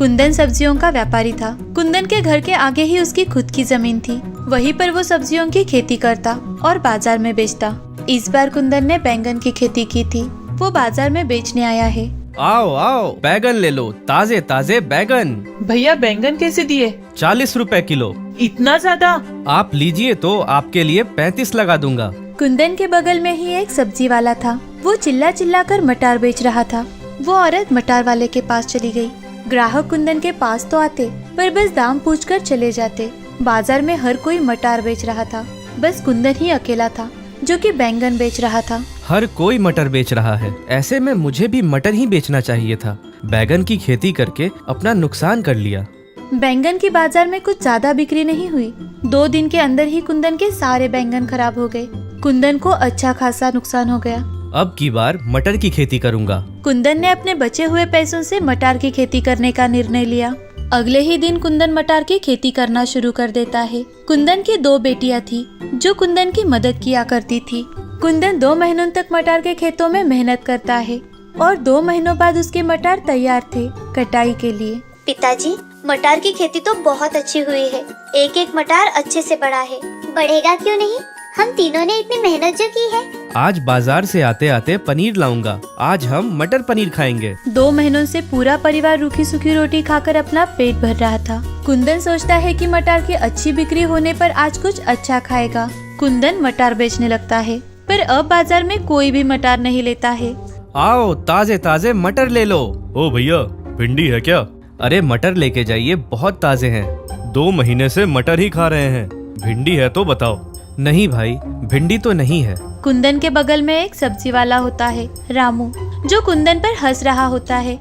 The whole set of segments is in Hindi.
कुंदन सब्जियों का व्यापारी था। कुंदन के घर के आगे ही उसकी खुद की जमीन थी। वहीं पर वो सब्जियों की खेती करता और बाजार में बेचता। इस बार कुंदन ने बैंगन की खेती की थी। वो बाजार में बेचने आया है। आओ आओ, बैगन ले लो, ताजे ताजे बैगन। भैया बैंगन कैसे दिए? 40 रुपए किलो। इतना ज्यादा? आप लीजिए तो आपके लिए 35 लगा दूंगा। कुंदन के बगल में ही एक सब्जी वाला था। वो चिल्ला चिल्ला कर मटर बेच रहा था। वो औरत मटर वाले के पास चली गई। ग्राहक कुंदन के पास तो आते, पर बस दाम पूछकर चले जाते। बाजार में हर कोई मटर बेच रहा था, बस कुंदन ही अकेला था जो कि बैंगन बेच रहा था। हर कोई मटर बेच रहा है, ऐसे में मुझे भी मटर ही बेचना चाहिए था। बैगन की खेती करके अपना नुकसान कर लिया। बैंगन की बाजार में कुछ ज्यादा बिक्री नहीं हुई। 2 दिन के अंदर ही कुंदन के सारे बैंगन खराब हो गए। कुंदन को अच्छा खासा नुकसान हो गया। अब की बार मटर की खेती करूंगा। कुंदन ने अपने बचे हुए पैसों से मटर की खेती करने का निर्णय लिया। अगले ही दिन कुंदन मटर की खेती करना शुरू कर देता है। कुंदन की 2 बेटियां थी जो कुंदन की मदद किया करती थी। कुंदन 2 महीनों तक मटर के खेतों में मेहनत करता है और 2 महीनों बाद उसके मटर तैयार थे कटाई के लिए। पिताजी, मटर की खेती तो बहुत अच्छी हुई है। एक एक मटर अच्छे से बड़ा है। बढ़ेगा क्यों नहीं? हम तीनों ने इतनी मेहनत जो की है। आज बाजार से आते आते पनीर लाऊंगा। आज हम मटर पनीर खाएंगे। 2 महीनों से पूरा परिवार रूखी सूखी रोटी खाकर अपना पेट भर रहा था। कुंदन सोचता है कि मटर की अच्छी बिक्री होने पर आज कुछ अच्छा खाएगा। कुंदन मटर बेचने लगता है, पर अब बाजार में कोई भी मटर नहीं लेता है। आओ, ताजे ताजे मटर ले लो। ओ भैया, भिंडी है क्या? अरे मटर लेके जाइए, बहुत ताजे हैं। 2 महीने से मटर ही खा रहे हैं। भिंडी है तो बताओ। नहीं भाई, भिंडी तो नहीं है। कुंदन के बगल में एक सब्जी वाला होता है, रामू, जो कुंदन पर हंस रहा होता है।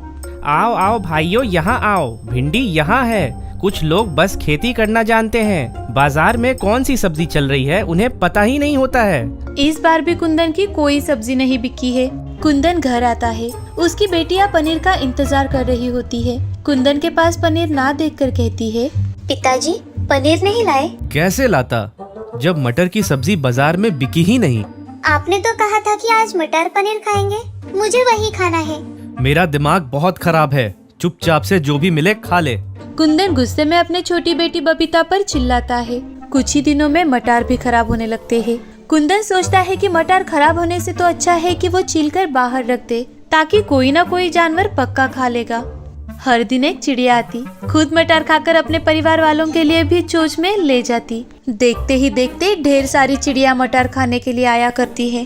आओ आओ भाइयों, यहाँ आओ, भिंडी यहाँ है। कुछ लोग बस खेती करना जानते हैं, बाजार में कौन सी सब्जी चल रही है उन्हें पता ही नहीं होता है। इस बार भी कुंदन की कोई सब्जी नहीं बिकी है। कुंदन घर आता है। उसकी बेटियां पनीर का इंतजार कर रही होती है। कुंदन के पास पनीर ना देखकर कहती है, पिताजी, पनीर नहीं लाए? कैसे लाता, जब मटर की सब्जी बाजार में बिकी ही नहीं। आपने तो कहा था कि आज मटर पनीर खाएंगे। मुझे वही खाना है। मेरा दिमाग बहुत खराब है, चुपचाप से जो भी मिले खा ले। कुंदन गुस्से में अपने छोटी बेटी बबीता पर चिल्लाता है। कुछ ही दिनों में मटर भी खराब होने लगते हैं। कुंदन सोचता है कि मटर खराब होने से तो अच्छा है कि वो छीलकर बाहर रख दे, ताकि कोई ना कोई जानवर पक्का खा लेगा। हर दिन एक चिड़िया आती, खुद मटर खाकर अपने परिवार वालों के लिए भी चोंच में ले जाती। देखते ही देखते ढेर सारी चिड़िया मटर खाने के लिए आया करती है।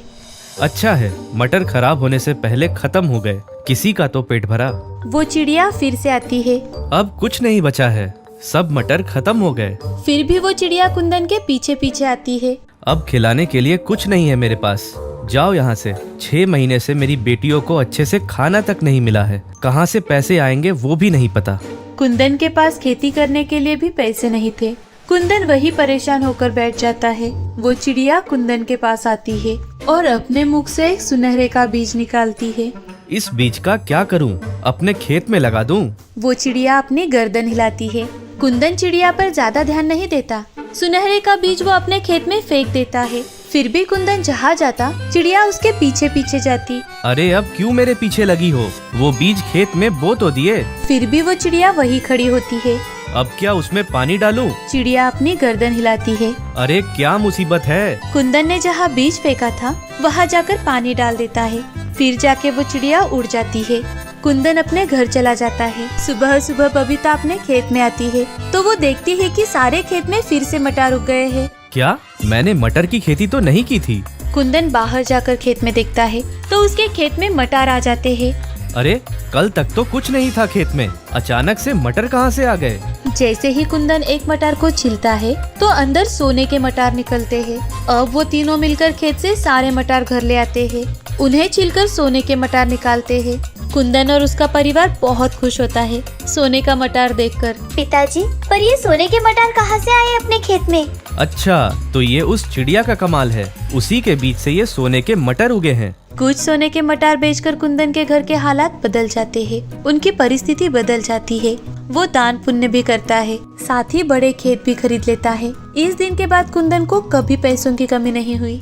अच्छा है, मटर खराब होने से पहले खत्म हो गए, किसी का तो पेट भरा। वो चिड़िया फिर से आती है। अब कुछ नहीं बचा है, सब मटर खत्म हो गए। फिर भी वो चिड़िया कुंदन के पीछे पीछे आती है। अब खिलाने के लिए कुछ नहीं है मेरे पास, जाओ यहाँ से। 6 महीने से मेरी बेटियों को अच्छे से खाना तक नहीं मिला है, कहाँ से पैसे आएंगे वो भी नहीं पता। कुंदन के पास खेती करने के लिए भी पैसे नहीं थे। कुंदन वही परेशान होकर बैठ जाता है। वो चिड़िया कुंदन के पास आती है और अपने मुख से एक सुनहरे का बीज निकालती है। इस बीज का क्या करूं? अपने खेत में लगा दूं? वो चिड़िया अपनी गर्दन हिलाती है। कुंदन चिड़िया पर ज्यादा ध्यान नहीं देता। सुनहरे का बीज वो अपने खेत में फेंक देता है। फिर भी कुंदन जहाँ जाता, चिड़िया उसके पीछे पीछे जाती। अरे अब क्यों मेरे पीछे लगी हो? वो बीज खेत में बो तो दिए। फिर भी वो चिड़िया वही खड़ी होती है। अब क्या उसमें पानी डालूं? चिड़िया अपनी गर्दन हिलाती है। अरे क्या मुसीबत है? कुंदन ने जहाँ बीज फेंका था वहाँ जाकर पानी डाल देता है। फिर जाके वो चिड़िया उड़ जाती है। कुंदन अपने घर चला जाता है। सुबह सुबह बबीता अपने खेत में आती है तो वो देखती है कि सारे खेत में फिर से मटर उग गए हैं। क्या? मैंने मटर की खेती तो नहीं की थी। कुंदन बाहर जाकर खेत में देखता है तो उसके खेत में मटर आ जाते हैं। अरे कल तक तो कुछ नहीं था खेत में, अचानक से मटर कहाँ से आ गए? जैसे ही कुंदन एक मटर को छिलता है तो अंदर सोने के मटर निकलते हैं। अब वो तीनों मिलकर खेत से सारे मटर घर ले आते हैं। उन्हें छिलकर सोने के मटर निकालते हैं। कुंदन और उसका परिवार बहुत खुश होता है सोने का मटर देखकर। पिताजी, पर ये सोने के मटर कहाँ से आए अपने खेत में? अच्छा, तो ये उस चिड़िया का कमाल है, उसी के बीच से ये सोने के मटर उगे हैं। कुछ सोने के मटर बेचकर कुंदन के घर के हालात बदल जाते हैं। उनकी परिस्थिति बदल जाती है। वो दान पुण्य भी करता है, साथ ही बड़े खेत भी खरीद लेता है। इस दिन के बाद कुंदन को कभी पैसों की कमी नहीं हुई।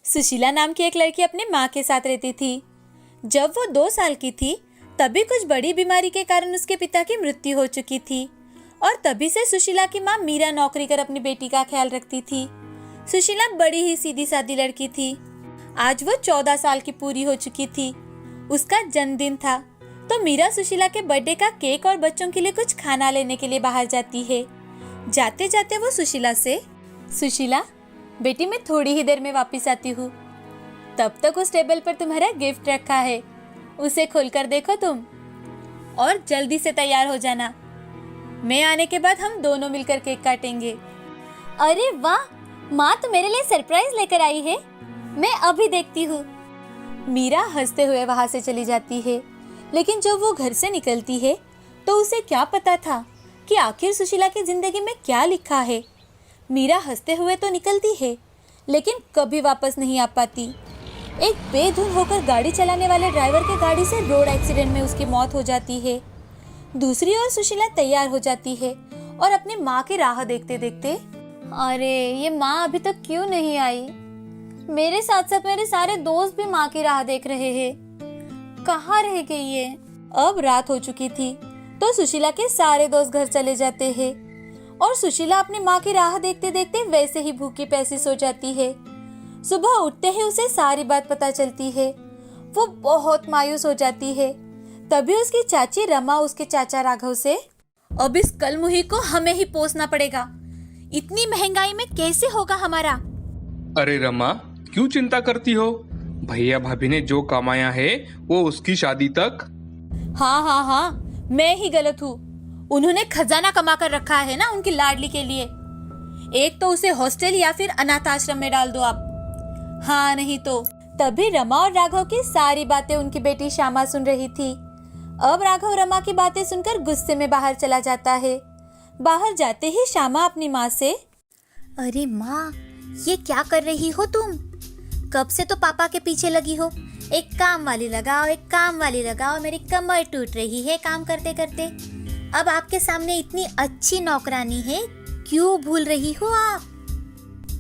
सुशीला नाम की एक लड़की अपने माँ के साथ रहती थी। जब वो 2 साल की थी तभी कुछ बड़ी बीमारी के कारण उसके पिता की मृत्यु हो चुकी थी और तभी से सुशीला की माँ मीरा नौकरी कर अपनी बेटी का ख्याल रखती थी। सुशीला बड़ी ही सीधी सादी लड़की थी। आज वो 14 साल की पूरी हो चुकी थी। उसका जन्मदिन था तो मीरा सुशीला के बर्थडे का केक और बच्चों के लिए कुछ खाना लेने के लिए बाहर जाती है। जाते जाते वो सुशीला से, सुशीला बेटी मैं थोड़ी ही देर में वापस आती हूँ, तब तक उस टेबल पर तुम्हारा गिफ्ट रखा है, उसे खोलकर देखो तुम और जल्दी से तैयार हो जाना। मैं आने के बाद हम दोनों मिलकर केक काटेंगे। अरे वाह, माँ तो मेरे लिए सरप्राइज लेकर आई है, मैं अभी देखती हूँ। मीरा हंसते हुए वहां से चली जाती है, लेकिन जब वो घर से निकलती है तो उसे क्या पता था कि आखिर सुशीला की जिंदगी में क्या लिखा है। मीरा हंसते हुए तो निकलती है लेकिन कभी वापस नहीं आ पाती। एक बेधुन होकर गाड़ी चलाने वाले ड्राइवर के गाड़ी से रोड एक्सीडेंट में उसकी मौत हो जाती है। दूसरी ओर सुशीला तैयार हो जाती है और अपनी माँ की राह देखते देखते, अरे ये माँ अभी तक क्यों नहीं आई? मेरे साथ साथ मेरे सारे दोस्त भी माँ की राह देख रहे हैं, कहाँ रह गई ये? अब रात हो चुकी थी तो सुशीला के सारे दोस्त घर चले जाते हैं और सुशीला अपनी माँ की राह देखते देखते वैसे ही भूखी प्यासी सो जाती है। सुबह उठते ही उसे सारी बात पता चलती है। वो बहुत मायूस हो जाती है। तभी उसकी चाची रमा उसके चाचा राघव से, अब इस कलमुही को हमें ही पोसना पड़ेगा, इतनी महंगाई में कैसे होगा हमारा? अरे रमा, क्यों चिंता करती हो? भैया भाभी ने जो कमाया है वो उसकी शादी तक। हाँ, मैं ही गलत हूँ। उन्होंने खजाना कमा कर रखा है ना उनकी लाडली के लिए। एक तो उसे हॉस्टल या फिर अनाथ आश्रम में डाल दो आप। हाँ नहीं तो। तभी रमा और राघव की सारी बातें उनकी बेटी श्यामा सुन रही थी। अब राघव रमा की बातें सुनकर गुस्से में बाहर चला जाता है। बाहर जाते ही श्यामा अपनी माँ से, अरे माँ, ये क्या कर रही हो तुम? कब से तो पापा के पीछे लगी हो। एक काम वाली लगाओ, मेरी कमर टूट रही है काम करते करते। अब आपके सामने इतनी अच्छी नौकरानी है, क्यों भूल रही हो आप?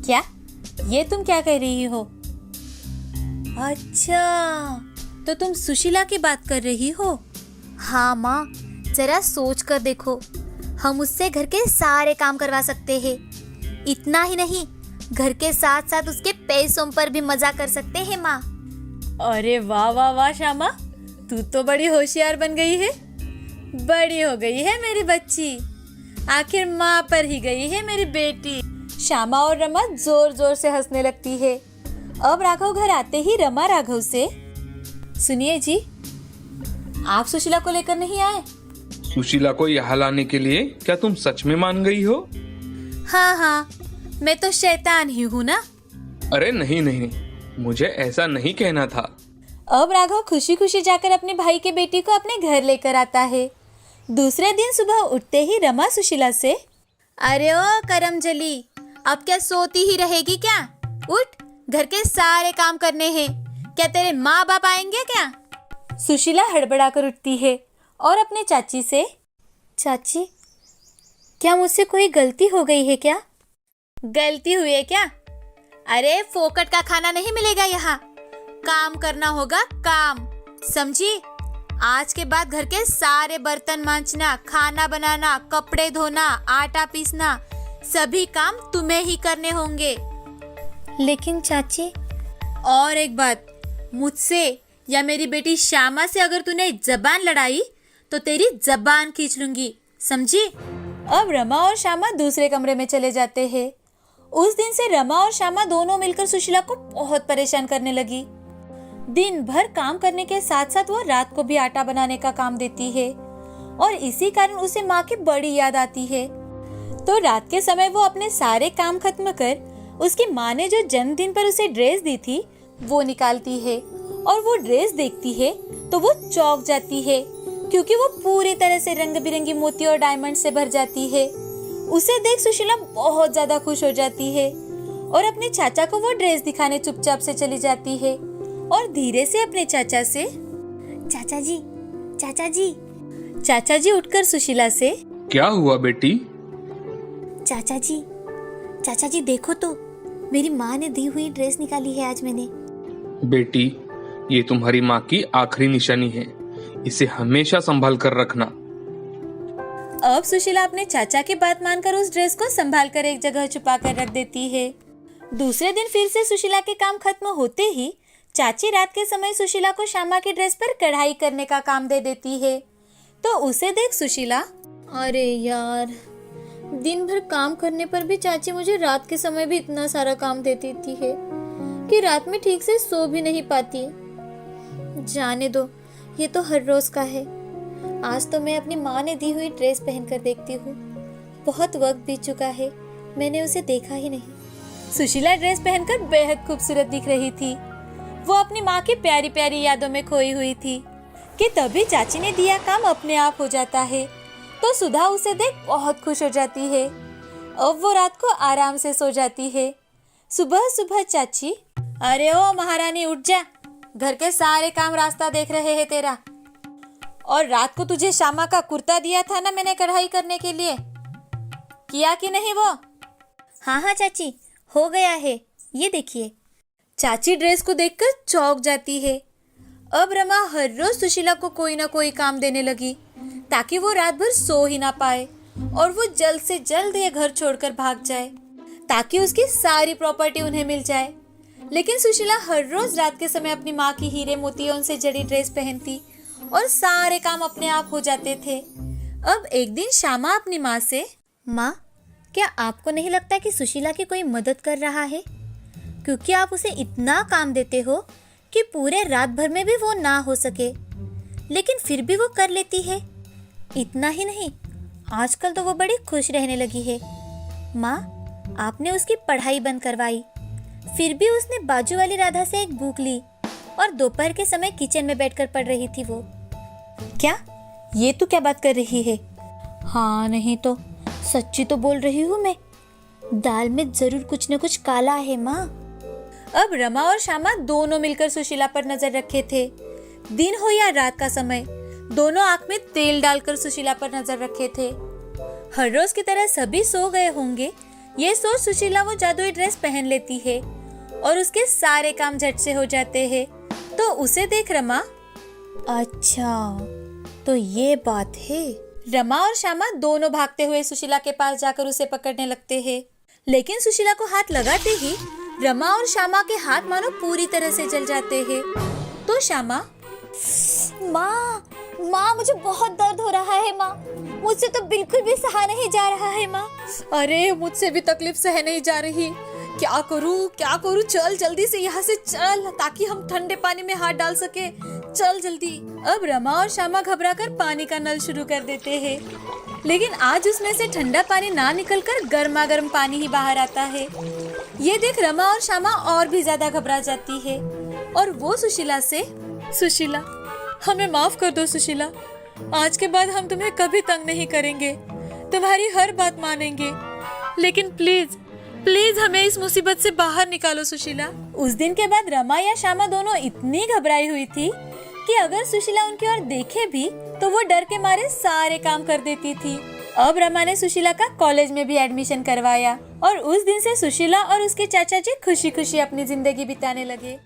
क्या? ये तुम क्या कह रही हो? अच्छा, तो तुम सुशीला की बात कर रही हो? हाँ माँ, जरा सोच कर देखो, हम उससे घर के सारे काम करवा सकते हैं। इतना ही नहीं, घर के साथ साथ उसके पैसों पर भी मजा कर सकते हैं माँ। अरे वाह वाह वाह श्यामा, तू तो बड़ी होशियार बन गई है। बड़ी हो गई है मेरी बच्ची, आखिर माँ पर ही गई है मेरी बेटी। श्यामा और रमा जोर जोर से हंसने लगती है। अब राघव घर आते ही रमा राघव से, सुनिए जी, आप सुशीला को लेकर नहीं आए? सुशीला को यहाँ लाने के लिए क्या तुम सच में मान गई हो? हाँ, मैं तो शैतान ही हूँ ना। अरे नहीं, मुझे ऐसा नहीं कहना था। अब राघव खुशी खुशी जाकर अपने भाई के बेटी को अपने घर लेकर आता है। दूसरे दिन सुबह उठते ही रमा सुशीला से, अरे ओ करमजली, अब क्या सोती ही रहेगी क्या? उठ, घर के सारे काम करने हैं। क्या तेरे माँ बाप आएंगे क्या? सुशीला हड़बड़ा कर उठती है और अपने चाची से, चाची, क्या मुझसे कोई गलती हो गई है क्या? गलती हुई है क्या? अरे फोकट का खाना नहीं मिलेगा यहाँ, काम करना होगा, काम, समझी? आज के बाद घर के सारे बर्तन मांजना, खाना बनाना, कपड़े धोना, आटा पीसना, सभी काम तुम्हें ही करने होंगे। लेकिन चाची, और एक बात, मुझसे या मेरी बेटी श्यामा से अगर तूने जबान लड़ाई तो तेरी जबान खींच लूंगी, समझी? अब रमा और श्यामा दूसरे कमरे में चले जाते हैं। उस दिन से रमा और श्यामा दोनों मिलकर सुशीला को बहुत परेशान करने लगी। दिन भर काम करने के साथ साथ वो रात को भी आटा बनाने का काम देती है और इसी कारण उसे माँ की बड़ी याद आती है। तो रात के समय वो अपने सारे काम खत्म कर उसकी माँ ने जो जन्मदिन पर उसे ड्रेस दी थी वो निकालती है और वो ड्रेस देखती है तो वो चौंक जाती है, क्योंकि वो पूरी तरह से रंग बिरंगी मोती और डायमंड से भर जाती है। उसे देख सुशीला बहुत ज्यादा खुश हो जाती है और अपने चाचा को वो ड्रेस दिखाने चुपचाप से चली जाती है और धीरे से अपने चाचा से, चाचा जी उठकर सुशीला से, क्या हुआ बेटी? चाचा जी देखो तो, मेरी माँ ने दी हुई ड्रेस निकाली है आज मैंने। बेटी, ये तुम्हारी माँ की आखिरी निशानी है। इसे हमेशा संभाल कर रखना। अब सुशीला अपने चाचा की बात मानकर उस ड्रेस को संभाल कर एक जगह छुपा कर रख देती है। दूसरे दिन फिर से सुशीला के काम खत्म होते ही चाची रात के समय सुशीला को श्यामा की ड्रेस पर कढ़ाई करने का काम दे देती है। तो उसे देख सुशीला, अरे यार, दिन भर काम करने पर भी चाची मुझे रात के समय भी इतना सारा काम दे देती है कि रात में ठीक से सो भी नहीं पाती। जाने दो, ये तो हर रोज का है। आज तो मैं अपनी माँ ने दी हुई ड्रेस पहनकर देखती हूँ। बहुत वक्त बीत चुका है, मैंने उसे देखा ही नहीं। सुशीला ड्रेस पहनकर बेहद खूबसूरत दिख रही थी। वो अपनी माँ की प्यारी प्यारी यादों में खोई हुई थी कि तभी चाची ने दिया काम अपने आप हो जाता है। तो सुधा उसे देख बहुत खुश हो जाती है। अब वो रात को आराम से सो जाती है। सुबह सुबह चाची, अरे ओ महारानी उठ जा, घर के सारे काम रास्ता देख रहे हैं तेरा। और रात को तुझे श्यामा का कुर्ता दिया था ना मैंने कढ़ाई करने के लिए, किया कि नहीं वो? हाँ हाँ चाची, हो गया है, ये देखिए। चाची ड्रेस को देखकर चौंक जाती है। अब रमा हर रोज सुशीला को कोई ना कोई काम देने लगी ताकि वो रात भर सो ही ना पाए और वो जल्द से जल्द ये घर छोड़कर भाग जाए ताकि उसकी सारी प्रॉपर्टी उन्हें मिल जाए। लेकिन सुशीला हर रोज रात के समय अपनी माँ की हीरे मोतियों से जड़ी ड्रेस पहनती और सारे काम अपने आप हो जाते थे। अब एक दिन श्यामा अपनी माँ से, माँ, क्या आपको नहीं लगता कि सुशीला की कोई मदद कर रहा है? क्योंकि आप उसे इतना काम देते हो कि पूरे रात भर में भी वो ना हो सके, लेकिन फिर भी वो कर लेती है। इतना ही नहीं, आजकल तो वो बड़ी खुश रहने लगी है। माँ, आपने उसकी पढ़ाई बंद करवाई, फिर भी उसने बाजू वाली राधा से एक बुक ली और दोपहर के समय किचन में बैठकर पढ़ रही थी वो। क्या? ये तू क्या बात कर रही है? हाँ नहीं तो सच्ची तो बोल रही हूँ मैं। दाल में जरूर कुछ न कुछ काला है माँ। अब रमा और श्यामा दोनों मिलकर सुशीला पर नजर रखे थे। दिन हो या रात का समय, दोनों आंख में तेल डालकर सुशीला पर नजर रखे थे। हर रोज की तरह सभी सो गए होंगे, ये सोच सुशीला वो जादुई ड्रेस पहन लेती है और उसके सारे काम झट से हो जाते हैं। तो उसे देख रमा, अच्छा तो ये बात है। रमा और श्यामा दोनों भागते हुए सुशीला के पास जाकर उसे पकड़ने लगते हैं। लेकिन सुशीला को हाथ लगाते ही रमा और श्यामा के हाथ मानो पूरी तरह से जल जाते हैं। तो श्यामा, माँ, माँ मुझे बहुत दर्द हो रहा है माँ, मुझसे तो बिल्कुल भी सहा नहीं जा रहा है माँ। अरे मुझसे भी तकलीफ सह नहीं जा रही, क्या करूँ? चल जल्दी से यहाँ से चल ताकि हम ठंडे पानी में हाथ डाल सके, चल जल्दी। अब रमा और श्यामा घबराकर पानी का नल शुरू कर देते हैं, लेकिन आज उसमें से ठंडा पानी ना निकलकर गर्मा गर्म पानी ही बाहर आता है। ये देख रमा और श्यामा और भी ज्यादा घबरा जाती है और वो सुशीला से, सुशीला हमें माफ कर दो सुशीला, आज के बाद हम तुम्हें कभी तंग नहीं करेंगे, तुम्हारी हर बात मानेंगे, लेकिन प्लीज प्लीज हमें इस मुसीबत से बाहर निकालो सुशीला। उस दिन के बाद रमा या श्यामा दोनों इतनी घबराई हुई थी कि अगर सुशीला उनकी ओर देखे भी तो वो डर के मारे सारे काम कर देती थी। अब रमा ने सुशीला का कॉलेज में भी एडमिशन करवाया और उस दिन से सुशीला और उसके चाचा जी खुशी खुशी अपनी जिंदगी बिताने लगे।